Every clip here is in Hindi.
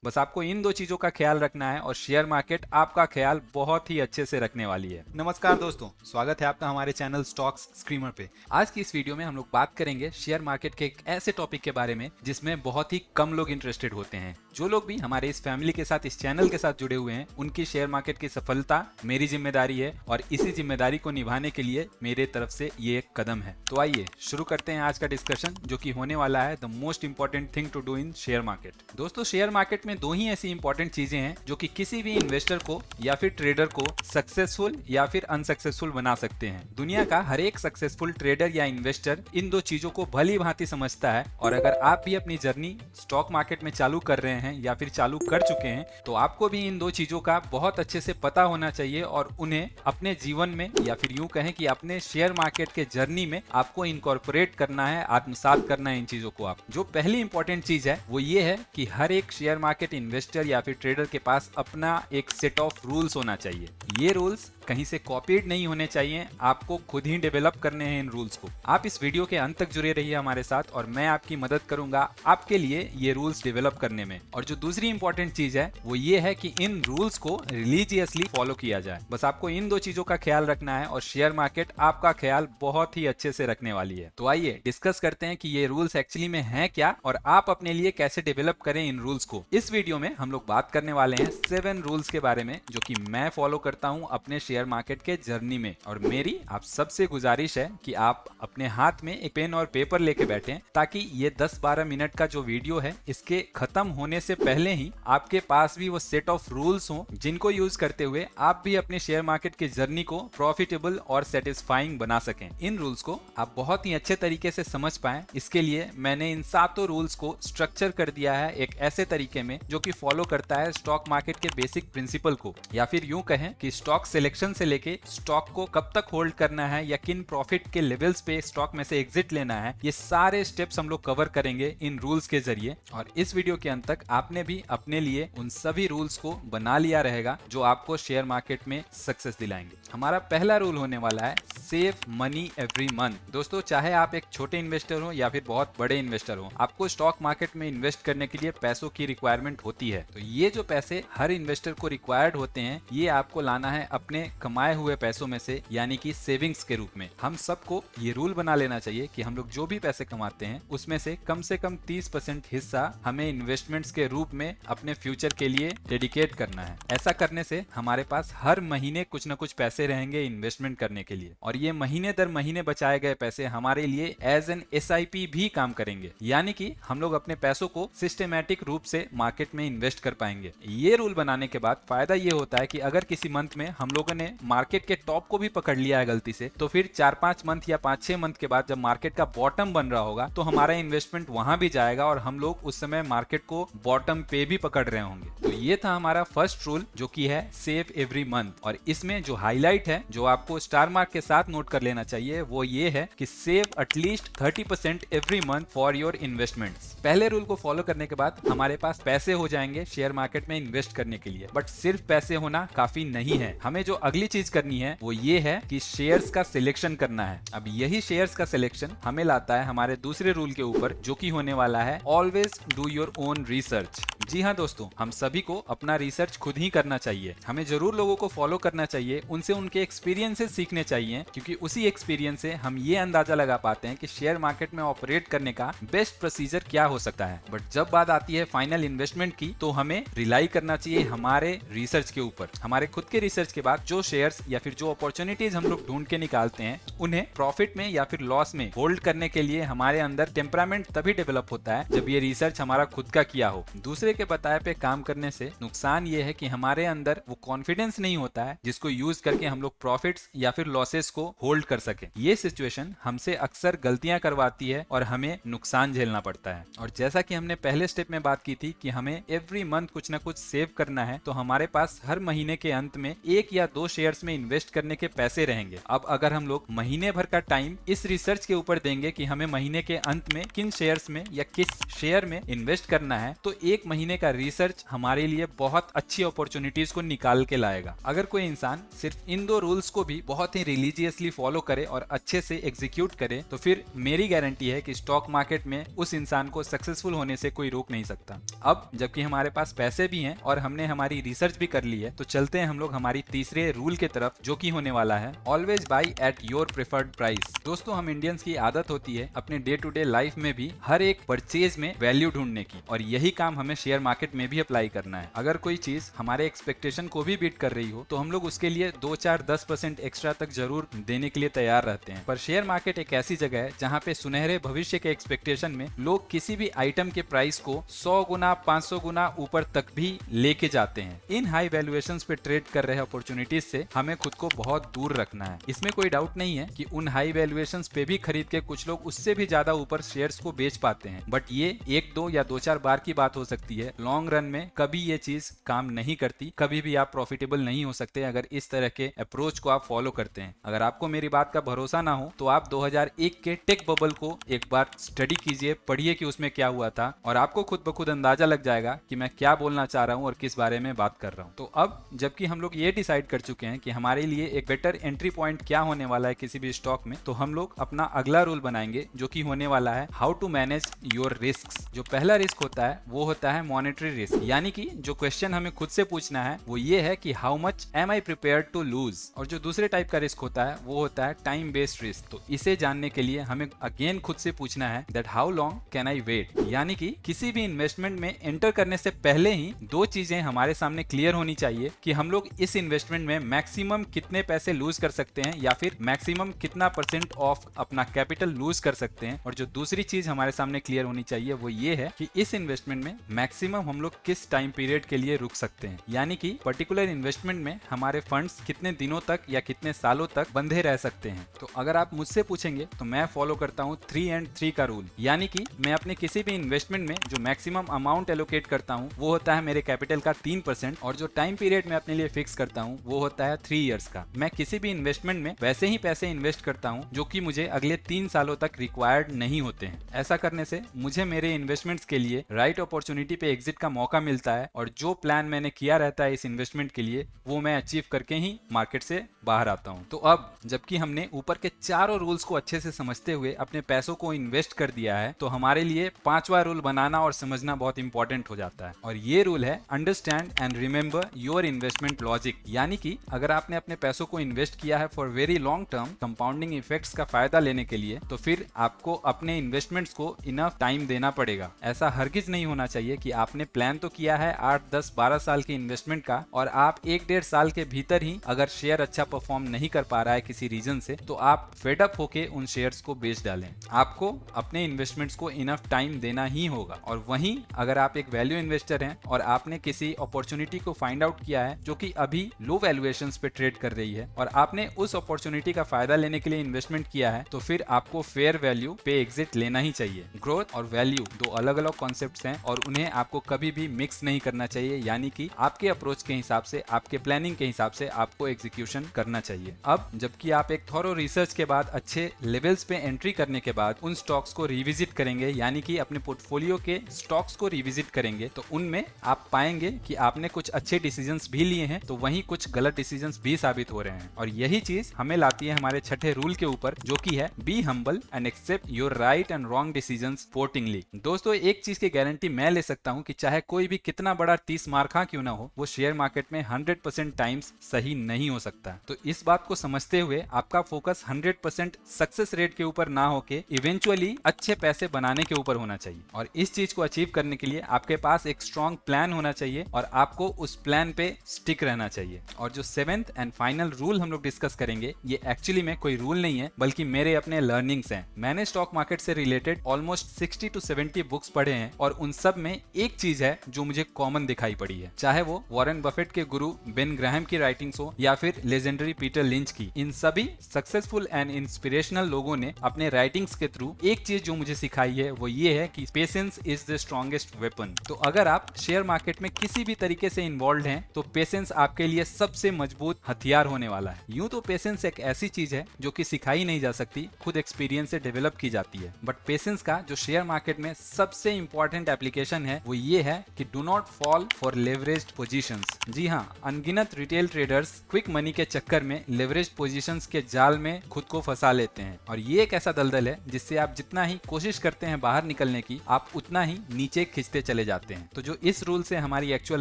बस आपको इन दो चीजों का ख्याल रखना है और शेयर मार्केट आपका ख्याल बहुत ही अच्छे से रखने वाली है। नमस्कार दोस्तों, स्वागत है आपका हमारे चैनल स्टॉक्स स्क्रीमर पे। आज की इस वीडियो में हम लोग बात करेंगे शेयर मार्केट के एक ऐसे टॉपिक के बारे में जिसमें बहुत ही कम लोग इंटरेस्टेड होते हैं। जो लोग भी हमारे इस फैमिली के साथ, इस चैनल के साथ जुड़े हुए हैं, उनकी शेयर मार्केट की सफलता मेरी जिम्मेदारी है और इसी जिम्मेदारी को निभाने के लिए मेरे तरफ से ये एक कदम है। तो आइए शुरू करते हैं आज का डिस्कशन, जो कि होने वाला है the most important thing to do in share market. दोस्तों, शेयर मार्केट में दो ही ऐसी इंपॉर्टेंट चीजें हैं जो कि किसी भी इन्वेस्टर को या फिर ट्रेडर को सक्सेसफुल या फिर अनसक्सेसफुल बना सकते हैं। दुनिया का हर एक सक्सेसफुल ट्रेडर या इन्वेस्टर इन दो चीजों को भली भांति समझता है। और अगर आप भी अपनी जर्नी स्टॉक मार्केट में चालू कर रहे हैं या फिर चालू कर चुके हैं, तो आपको भी इन दो चीजों का बहुत अच्छे से पता होना चाहिए और उन्हें अपने जीवन में या फिर यूं कहें कि अपने शेयर मार्केट के जर्नी में आपको इनकॉर्पोरेट करना है, आत्मसात करना है इन चीजों को। आप जो पहली इंपॉर्टेंट चीज है वो ये है कि हर एक शेयर मार्केट इन्वेस्टर या फिर ट्रेडर के पास अपना एक सेट ऑफ रूल्स होना चाहिए। ये रूल्स कहीं से कॉपीड नहीं होने चाहिए, आपको खुद ही डेवलप करने हैं इन रूल्स को। आप इस वीडियो के अंत तक जुड़े रहिए हमारे साथ और मैं आपकी मदद करूंगा आपके लिए ये रूल्स डेवलप करने में। और जो दूसरी इंपॉर्टेंट चीज है वो ये है कि इन रूल्स को रिलीजियसली फॉलो किया जाए। बस आपको इन दो चीजों का ख्याल रखना है और शेयर मार्केट आपका ख्याल बहुत ही अच्छे से रखने वाली है। तो आइए डिस्कस करते हैं कि ये रूल्स एक्चुअली में हैं क्या और आप अपने लिए कैसे डेवलप करें इन रूल्स को। इस वीडियो में हम लोग बात करने वाले हैं 7 रूल्स के बारे में जो कि मैं फॉलो करता हूं अपने शेयर मार्केट के जर्नी में। और मेरी आप सबसे गुजारिश है कि आप अपने हाथ में एक पेन और पेपर लेके बैठें, ताकि ये 10-12 मिनट का जो वीडियो है इसके खत्म होने से पहले ही आपके पास भी वो सेट ऑफ रूल्स हों जिनको यूज करते हुए आप भी अपने शेयर मार्केट की जर्नी को प्रॉफिटेबल और सेटिस्फाइंग बना सकें। इन रूल्स को आप बहुत ही अच्छे तरीके से समझ पाएं, इसके लिए मैंने इन 7 रूल्स को स्ट्रक्चर कर दिया है एक ऐसे तरीके में जो कि फॉलो करता है स्टॉक मार्केट के बेसिक प्रिंसिपल को, या फिर यूं कहें कि स्टॉक सिलेक्शन से लेके स्टॉक को कब तक होल्ड करना है या किन प्रॉफिट के लेवल्स पे स्टॉक में से एग्जिट लेना है, ये सारे स्टेप्स हम लोग कवर करेंगे इन रूल्स के जरिए। और इस वीडियो के अंत तक आपने भी अपने लिए उन सभी रूल्स को बना लिया रहेगा जो आपको शेयर मार्केट में सक्सेस दिलाएंगे। हमारा पहला रूल होने वाला है सेव मनी एवरी मंथ। दोस्तों, चाहे आप एक छोटे इन्वेस्टर हो या फिर बहुत बड़े इन्वेस्टर हो, आपको स्टॉक मार्केट में इन्वेस्ट करने के लिए पैसों की रिक्वायरमेंट होती है। तो ये जो पैसे हर इन्वेस्टर को रिक्वायर्ड होते हैं, ये आपको लाना है अपने कमाए हुए पैसों में से, यानी कि सेविंग्स के रूप में। हम सबको ये रूल बना लेना चाहिए कि हम लोग जो भी पैसे कमाते हैं उसमें से कम 30% हिस्सा हमें इन्वेस्टमेंट्स के रूप में अपने फ्यूचर के लिए डेडिकेट करना है। ऐसा करने से हमारे पास हर महीने कुछ न कुछ पैसे रहेंगे इन्वेस्टमेंट करने के लिए, और ये महीने दर महीने बचाए गए पैसे हमारे लिए एज एन SIP भी काम करेंगे, यानी कि हम लोग अपने पैसों को सिस्टमैटिक रूप से मार्केट में इन्वेस्ट कर पाएंगे। ये रूल बनाने के बाद फायदा ये होता है कि अगर किसी मंथ में हम लोगों ने मार्केट के टॉप को भी पकड़ लिया है गलती से, तो फिर 4-5 मंथ या 5-6 मंथ के बाद जब मार्केट का बॉटम बन रहा होगा तो हमारा इन्वेस्टमेंट वहां भी जाएगा और हम लोग उस समय मार्केट को बॉटम पे भी पकड़ रहे होंगे। तो ये था हमारा फर्स्ट रूल जो कि है सेव एवरी मंथ। और इसमें जो हाईलाइट है, जो आपको स्टार मार्क के साथ नोट कर लेना चाहिए, वो ये है कि save at least 30% every month for your investments. पहले रूल को फॉलो करने के बाद हमारे पास पैसे हो जाएंगे शेयर मार्केट में इन्वेस्ट करने के लिए। बट सिर्फ पैसे होना काफी नहीं है, हमें जो अगली चीज करनी है वो ये है कि शेयर्स का सिलेक्शन करना है। अब यही शेयर्स का सिलेक्शन हमें लाता है हमारे दूसरे रूल के ऊपर, जो कि होने वाला है always do your own research. जी हाँ दोस्तों, हम सभी को अपना रिसर्च खुद ही करना चाहिए। हमें जरूर लोगों को फॉलो करना चाहिए, उनसे उनके एक्सपीरियंसेस सीखने चाहिए, क्योंकि उसी एक्सपीरियंस से हम ये अंदाजा लगा पाते हैं कि शेयर मार्केट में ऑपरेट करने का बेस्ट प्रोसीजर क्या हो सकता है। बट जब बात आती है फाइनल इन्वेस्टमेंट की, तो हमें रिलाई करना चाहिए हमारे रिसर्च के ऊपर। हमारे खुद के रिसर्च के बाद जो शेयर्स या फिर जो अपॉर्चुनिटीज हम लोग ढूंढ के निकालते हैं, उन्हें प्रॉफिट में या फिर लॉस में होल्ड करने के लिए हमारे अंदर टेम्परामेंट तभी डेवलप होता है जब ये रिसर्च हमारा खुद का किया हो। दूसरे के बताए पे काम करने से नुकसान ये है कि हमारे अंदर वो कॉन्फिडेंस नहीं होता है जिसको यूज करके हम लोग प्रॉफिट्स या फिर लॉसेस को होल्ड कर सके। ये सिचुएशन हमसे अक्सर गलतियां करवाती है और हमें नुकसान झेलना पड़ता है। और जैसा कि हमने पहले स्टेप में बात की थी कि हमें एवरी मंथ कुछ ना कुछ सेव करना है, तो हमारे पास हर महीने के अंत में 1 या 2 शेयर्स में इन्वेस्ट करने के पैसे रहेंगे। अब अगर हम लोग महीने भर का टाइम इस रिसर्च के ऊपर देंगे कि हमें महीने के अंत में किन शेयर्स में या किस शेयर में इन्वेस्ट करना है, तो 1 महीने का रिसर्च हमारे लिए बहुत अच्छी अपॉर्चुनिटीज को निकाल के लाएगा। अगर कोई इंसान सिर्फ इन 2 रूल्स को भी बहुत ही रिलीजियसली फॉलो करे और अच्छे से एग्जीक्यूट करे तो फिर मेरी गारंटी है कि स्टॉक मार्केट में उस इंसान को सक्सेसफुल होने से कोई रोक नहीं सकता। अब जबकि हमारे पास पैसे भी हैं और हमने हमारी रिसर्च भी कर ली है, तो चलते हैं हम लोग हमारी तीसरे रूल के तरफ, जो कि होने वाला है always by at your preferred price. दोस्तों, हम इंडियंस की आदत होती है अपने डे टू डे लाइफ में भी हर एक परचेज में वैल्यू ढूंढने की, और यही काम हमें शेयर मार्केट में भी अप्लाई करना है। अगर कोई चीज हमारे एक्सपेक्टेशन को भी बीट कर रही हो तो हम लोग उसके लिए 2-4-10% एक्स्ट्रा तक जरूर देने के लिए तैयार रहते हैं। पर शेयर मार्केट एक ऐसी जगह है जहाँ पे सुनहरे भविष्य के एक्सपेक्टेशन में लोग किसी भी आइटम के प्राइस को 100 गुना 500 गुना ऊपर तक भी लेके जाते हैं। इन हाई वैल्यूएशंस पे ट्रेड कर रहे अपॉर्चुनिटीज से हमें खुद को बहुत दूर रखना है। इसमें कोई डाउट नहीं है कि उन हाई वैल्यूएशंस पे भी खरीद के कुछ लोग उससे भी ज्यादा ऊपर शेयर्स को बेच पाते हैं, बट ये 1-2 या 2-4 बार की बात हो सकती है। लॉन्ग रन में कभी ये चीज काम नहीं करती, कभी भी आप प्रॉफिटेबल नहीं हो सकते अगर इस तरह के अप्रोच को आप फॉलो करते हैं। अगर आपको मेरी बात का भरोसा ना हो तो आप 2001 के टेक बबल को एक बार स्टडी कीजिए, पढ़िए कि उसमें क्या हुआ था, और आपको खुद ब खुद अंदाजा लग जाएगा कि मैं क्या बोलना चाह रहा हूँ और किस बारे में बात कर रहा हूँ। तो अब जबकि हम लोग ये डिसाइड कर चुके हैं कि हमारे लिए एक बेटर एंट्री पॉइंट क्या होने वाला है किसी भी स्टॉक में, तो हम लोग अपना अगला रूल बनाएंगे जो कि होने वाला है how to manage your risk. जो पहला रिस्क होता है वो होता है मॉनेटरी रिस्क, यानी कि जो क्वेश्चन हमें खुद से पूछना है वो ये है कि how much am I prepared to lose. और जो दूसरे टाइप का रिस्क होता है वो होता है टाइम बेस्ड रिस्क। तो इसे जानने के लिए हमें अगेन खुद से पूछना है that how long can I wait, यानी कि किसी भी इन्वेस्टमेंट में एंटर करने से पहले ही 2 चीजें हमारे सामने क्लियर होनी चाहिए कि हम लोग इस इन्वेस्टमेंट में मैक्सिमम कितने पैसे लूज कर सकते हैं या फिर मैक्सिमम कितना % ऑफ अपना कैपिटल लूज कर सकते हैं। और जो दूसरी चीज हमारे सामने क्लियर होनी चाहिए वो ये है कि इस इन्वेस्टमेंट में मैक्सिमम हम लोग किस टाइम पीरियड के लिए रुक सकते हैं, यानी कि पर्टिकुलर इन्वेस्टमेंट में हमारे फंड्स कितने दिनों तक या कितने सालों तक बंधे रह सकते हैं। तो अगर आप मुझसे पूछेंगे तो मैं फॉलो करता हूँ 3 and 3 का रूल, यानी कि मैं अपने किसी भी इन्वेस्टमेंट में जो मैक्सिमम अमाउंट एलोकेट करता हूँ वो होता है मेरे कैपिटल का 3%, और जो टाइम पीरियड मैं अपने लिए फिक्स करता हूँ वो होता है 3 इयर्स का। मैं किसी भी इन्वेस्टमेंट में वैसे ही पैसे इन्वेस्ट करता हूँ जो कि मुझे अगले 3 सालों तक रिक्वायर्ड नहीं होते हैं। ऐसा करने से मुझे मेरे इन्वेस्टमेंट्स के लिए राइट अपॉर्चुनिटी पे एग्जिट का मौका मिलता है, और जो प्लान मैंने किया रहता है इस इन्वेस्टमेंट के लिए वो मैं अचीव करके ही मार्केट से बाहर आता हूँ। तो अब जबकि हमने ऊपर के चारों रूल्स को अच्छे से समझते हुए अपने पैसों को इन्वेस्ट कर दिया है, तो हमारे लिए 5वां रूल बनाना और समझना बहुत इंपॉर्टेंट हो जाता है, और ये रूल है understand and remember your investment logic. यानी कि अगर आपने अपने पैसों को इन्वेस्ट किया है for very long term compounding effects का फायदा लेने के लिए, तो फिर आपको अपने इन्वेस्टमेंट्स को इनफ टाइम देना पड़ेगा। ऐसा हरगिज नहीं होना चाहिए कि आपने प्लान तो किया है 8, 10, 12 साल की इन्वेस्टमेंट का, और आप 1-1.5 साल के भीतर ही अगर शेयर अच्छा परफॉर्म नहीं कर पा रहा है किसी रीजन से, तो आप फेड अप होके उन शेयर्स को बेच डालें। आपको अपने इन्वेस्टमेंट्स को इनफ टाइम देना ही होगा। और वहीं अगर आप एक वैल्यू इन्वेस्टर हैं और आपने किसी अपॉर्चुनिटी को फाइंड आउट किया है जो कि अभी लो वैल्यूएशंस पे ट्रेड कर रही है, और आपने उस अपॉर्चुनिटी का फायदा लेने के लिए इन्वेस्टमेंट किया है, तो फिर आपको फेयर वैल्यू पे एग्जिट लेना ही चाहिए। ग्रोथ और वैल्यू 2 अलग अलग कॉन्सेप्ट्स हैं और उन्हें आपको कभी भी मिक्स नहीं करना चाहिए, यानी कि आपके अप्रोच के हिसाब से, आपके प्लानिंग के हिसाब से आपको एग्जीक्यूशन करना चाहिए। अब जबकि आप एक थॉरो रिसर्च के बाद अच्छे लेवल्स पे एंट्री करने के बाद उन स्टॉक्स को रिविजिट करेंगे, यानी कि अपने पोर्टफोलियो के स्टॉक्स को रिविजिट करेंगे, तो उनमें आप पाएंगे कि आपने कुछ अच्छे डिसीजंस भी लिए हैं, तो वहीं कुछ गलत डिसीजंस भी साबित हो रहे हैं। और यही चीज हमें लाती है हमारे छठे रूल के ऊपर, जो कि है be humble and accept your right and wrong decisions sportingly. दोस्तों, एक चीज की गारंटी मैं ले सकता हूं कि चाहे कोई भी कितना बड़ा 30 मार्का क्यों ना हो, वो शेयर मार्केट में 100% टाइम्स सही नहीं हो सकता। तो इस बात को समझते हुए आपका फोकस 100% सक्सेस रेट के ऊपर ना होके इवेंचुअली अच्छे पैसे बनाने के ऊपर होना चाहिए। और इस चीज को अचीव करने के लिए आपके पास एक स्ट्रॉन्ग प्लान होना चाहिए और आपको उस प्लान पे स्टिक रहना चाहिए। और जो 7th एंड फाइनल रूल हम लोग डिस्कस करेंगे, ये एक्चुअली में कोई रूल नहीं है बल्कि मेरे अपने लर्निंग्स हैं। मैंने स्टॉक मार्केट से रिलेटेड ऑलमोस्ट 60 to 70 बुक्स पढ़े हैं, और उन सब में एक चीज है जो मुझे कॉमन दिखाई पड़ी है, चाहे वो वॉरेन बफेट के गुरु बेन ग्राहम की राइटिंग्स हो या फिर लेजेंडरी पीटर लिंच की। इन सभी सक्सेसफुल एंड इंस्पिरेशनल लोगों ने अपने राइटिंग्स के थ्रू एक चीज जो मुझे सिखाई है वो ये है कि patience is the strongest weapon. तो अगर आप शेयर मार्केट में किसी भी तरीके से इन्वॉल्व हैं, तो पेशेंस आपके लिए सबसे मजबूत हथियार होने वाला है। यूं तो पेशेंस एक ऐसी चीज है जो कि सिखाई नहीं जा सकती, खुद एक्सपीरियंस से डेवलप की जाती है। बट पेशेंस का जो शेयर मार्केट में सबसे इंपॉर्टेंट एप्लीकेशन है वो ये है कि do not fall for leveraged positions. जी हाँ, अनगिनत रिटेल ट्रेडर्स क्विक मनी के चक्कर में लेवरेज्ड पोजीशंस के जाल में खुद को फंसा लेते हैं और ये एक ऐसा दलदल है जिससे आप जितना ही कोशिश करते हैं बाहर निकलने की, आप उतना ही नीचे खिंचते चले जाते हैं। तो जो इस रूल से हमारी एक्चुअल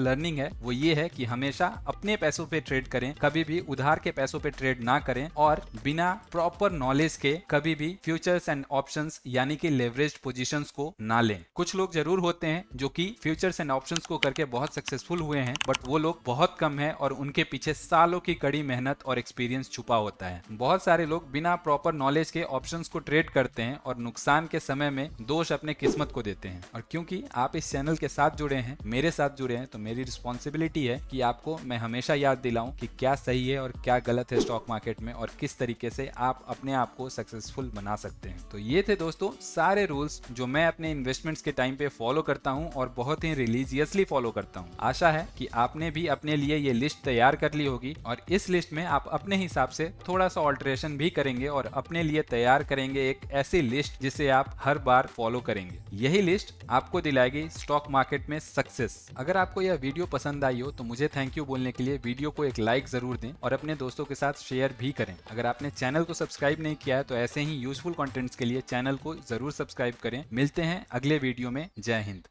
लर्निंग है वो ये है कि हमेशा अपने पैसों पे ट्रेड करें, कभी भी उधार के पैसों पे ट्रेड ना करें और बिना प्रॉपर नॉलेज के कभी भी फ्यूचर्स एंड ऑप्शंस यानी कि लेवरेज्ड पोजीशंस को ना लें। कुछ लोग जरूर होते हैं जो कि फ्यूचर्स एंड ऑप्शंस को करके बहुत सक्सेसफुल हुए हैं, बट वो लोग बहुत कम है और उनके पीछे सालों की कड़ी मेहनत और एक्सपीरियंस छुपा होता है। बहुत सारे लोग बिना प्रॉपर नॉलेज के ऑप्शंस को ट्रेड करते हैं और नुकसान के समय में दोष अपने किस्मत को देते हैं। और क्योंकि आप इस चैनल के साथ जुड़े हैं, मेरे साथ जुड़े हैं, तो मेरी रिस्पॉन्सिबिलिटी है कि आपको मैं हमेशा याद दिलाऊं कि क्या सही है और क्या गलत है स्टॉक मार्केट में और किस तरीके से आप अपने आप को सक्सेसफुल बना सकते हैं। तो ये थे दोस्तों सारे रूल्स जो मैं अपने इन्वेस्टमेंट्स के टाइम पे फॉलो करता हूं और बहुत ही रिलीजियसली फॉलो करता हूं। आशा है कि आपने भी अपने लिए ये लिस्ट तैयार कर ली होगी और इस लिस्ट में आप अपने हिसाब से थोड़ा सा ऑल्टरेशन भी करेंगे और अपने लिए तैयार करेंगे एक ऐसी लिस्ट जिसे आप हर बार फॉलो करेंगे। यही लिस्ट आपको दिलाएगी स्टॉक मार्केट में सक्सेस। अगर आपको यह वीडियो पसंद आई हो तो मुझे थैंक यू बोलने के लिए वीडियो को एक लाइक जरूर दें और अपने दोस्तों के साथ शेयर भी करें। अगर आपने चैनल को सब्सक्राइब नहीं किया है तो ऐसे ही यूजफुल कंटेंट्स के लिए चैनल को जरूर सब्सक्राइब करें। मिलते हैं अगले वीडियो में। जय हिंद।